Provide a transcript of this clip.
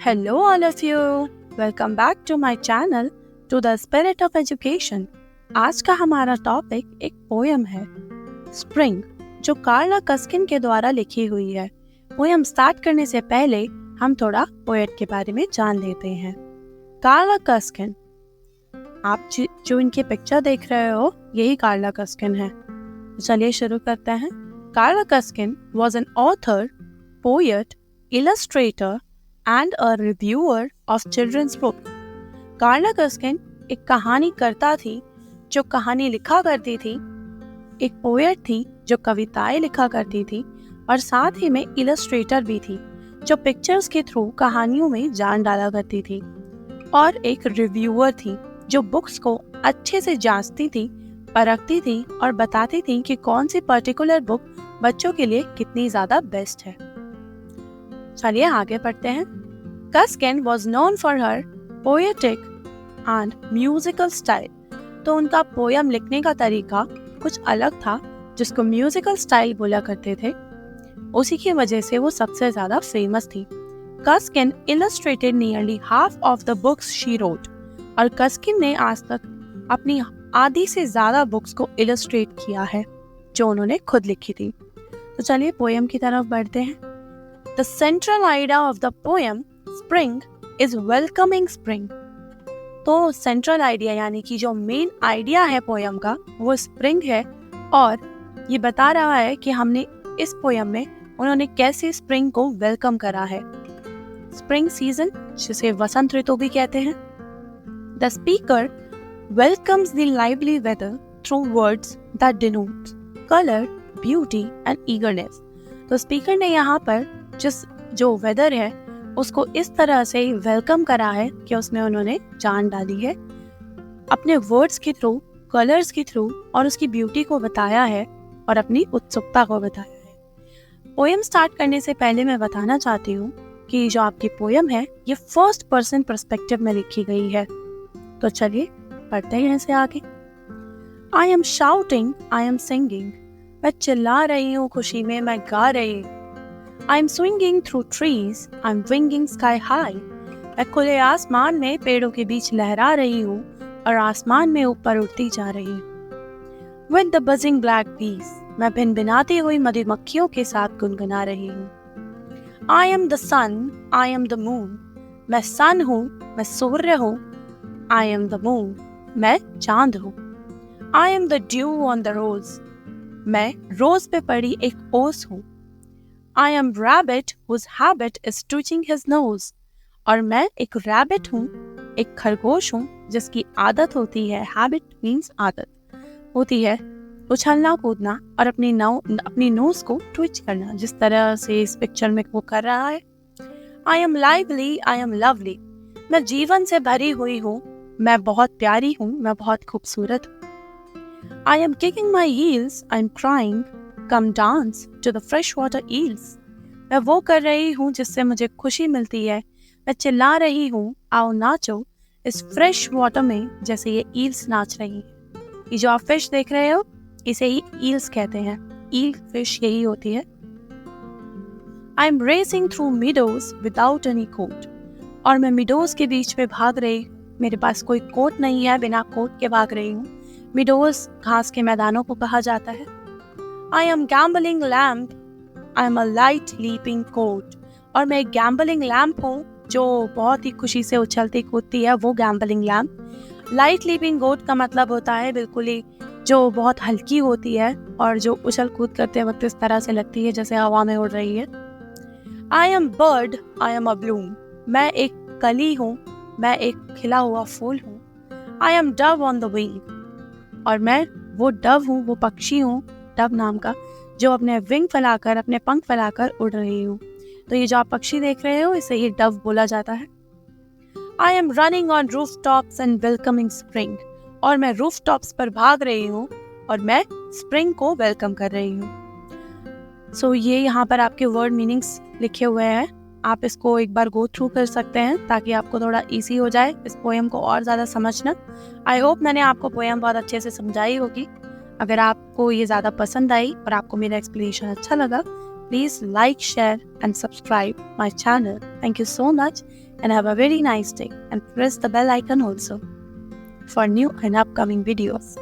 Hello all of you. Welcome back to my channel to the Spirit of Education. आज का हमारा topic एक poem है spring, जो कार्ला कस्किन के द्वारा लिखी हुई है। पोयम स्टार्ट करने से पहले हम थोड़ा पोएट के बारे में जान लेते हैं। कार्ला कस्किन, आप जो इनकी पिक्चर देख रहे हो यही कार्ला कस्किन है। तो चलिए शुरू करते हैं। कार्ला कस्किन was an author, poet, illustrator and a reviewer of children's book. कार्ला कस्किन एक कहानी करता थी जो कहानी लिखा करती थी, एक पोएट थी जो कविताएं लिखा करती थी और साथ ही में इलस्ट्रेटर भी थी जो पिक्चर्स के थ्रू कहानियों में जान डाला करती थी, और एक रिव्यूअर थी जो बुक्स को अच्छे से जांचती थी, परखती थी और बताती थी कि कौन सी पर्टिकुलर बुक बच्चों के लिए कितनी ज्यादा बेस्ट है। चलिए आगे पढ़ते हैं। कस्किन was known for her poetic and musical style. तो उनका पोयम लिखने का तरीका कुछ अलग था, जिसको म्यूजिकल स्टाइल बोला करते थे। उसी की वजह से वो सबसे ज्यादा फेमस थी। कस्किन illustrated nearly half of the books she wrote. और कस्किन ने आज तक अपनी आधी से ज्यादा बुक्स को इलस्ट्रेट किया है जो उन्होंने खुद लिखी थी। तो चलिए पोयम की तरफ बढ़ते हैं। The central idea of the poem Spring is welcoming spring. तो सेंट्रल आइडिया यानी कि जो मेन आइडिया है पोयम का वो स्प्रिंग है, और ये बता रहा है कि हमने इस पोयम में उन्होंने कैसे स्प्रिंग को वेलकम करा है। स्प्रिंग सीजन, जिसे वसंत ऋतु भी कहते हैं। The speaker welcomes the lively weather through words that denote color, beauty and eagerness. तो स्पीकर ने यहाँ पर जो वेदर है उसको इस तरह से वेलकम करा है कि उसमें उन्होंने जान डाली है, अपने वर्ड्स के थ्रू, कलर्स के थ्रू, और उसकी ब्यूटी को बताया है और अपनी उत्सुकता को बताया है। पोयम स्टार्ट करने से पहले मैं बताना चाहती हूँ कि जो आपकी पोयम है ये फर्स्ट पर्सन पर्सपेक्टिव में लिखी गई है। तो चलिए पढ़ते हैं इसे आगे। I am shouting, I am singing, मैं चिल्ला रही हूँ खुशी में, मैं गा रही हूँ। I'm swinging through trees, I'm winging sky high. मैं खुले आसमान में पेड़ों के बीच लहरा रही हूँ और आसमान में ऊपर उड़ती जा रही हूँ। With the buzzing black bees, मैं भिनभिनाती हुई मधुमक्खियों के साथ गुनगुना रही हूँ। I am the sun, I am the moon. मैं सन हूँ, मैं सूर्य हूँ। I am the moon, मैं चांद हूँ। I am the dew on the rose. मैं रोज पे पड़ी एक ओस हूँ। I am rabbit whose habit is twitching his nose. और मैं एक रैबिट हूँ, एक खरगोश हूँ जिसकी आदत होती है, habit means आदत होती है, उछलना कूदना और अपनी नोज को ट्विच करना, जिस तरह से इस पिक्चर में वो कर रहा है। I am lively, I am lovely. मैं जीवन से भरी हुई हूँ, मैं बहुत प्यारी हूँ, मैं बहुत खूबसूरत हूँ। I am kicking my heels, I am crying. Come dance to the freshwater eels. मैं वो कर रही हूँ जिससे मुझे खुशी मिलती है, मैं चिल्ला रही हूँ, आओ नाचो इस फ्रेश वाटर में जैसे ये ईल्स नाच रही हैं। ये जो आप फिश देख रहे हो इसे ही ईल्स कहते हैं, ईल फिश यही होती है। I am racing through meadows without any coat. और मैं मिडोज के बीच में भाग रही, मेरे पास कोई कोट नहीं है, बिना कोट के भाग रही हूँ। मिडोज घास के मैदानों को कहा जाता है। I am gambling lamp, I am a light leaping goat. और मैं एक गैम्बलिंग लैम्प हूँ जो बहुत ही खुशी से उछलती कूदती है, वो गैम्बलिंग लैम्प। लाइट लीपिंग गोट का मतलब होता है बिल्कुल ही जो बहुत हल्की होती है और जो उछल कूद करते वक्त इस तरह से लगती है जैसे हवा में उड़ रही है। I am bird, I am a bloom. मैं एक कली हूँ, मैं एक खिला हुआ फूल हूँ। I am dove on the wing. और मैं वो डव हूँ, वो पक्षी हूँ, डव नाम का, जो अपने विंग फैलाकर, अपने पंख फैलाकर उड़ रही हूँ। तो ये जो आप पक्षी देख रहे हो इसे ही डव बोला जाता है। I am running on rooftops and welcoming spring. और मैं rooftops पर भाग रही हूँ और मैं स्प्रिंग को वेलकम कर रही हूँ। सो ये यहाँ पर आपके वर्ड मीनिंग्स लिखे हुए हैं, आप इसको एक बार गो थ्रू कर सकते हैं ताकि आपको थोड़ा इजी हो जाए इस पोएम को और ज़्यादा समझना। आई होप मैंने आपको पोएम बहुत अच्छे से समझाई होगी। अगर आपको ये ज़्यादा पसंद आई और आपको मेरा एक्सप्लेनेशन अच्छा लगा Please like, share and subscribe my channel. Thank you so much and have a very nice day, and press the bell icon also for new and upcoming videos.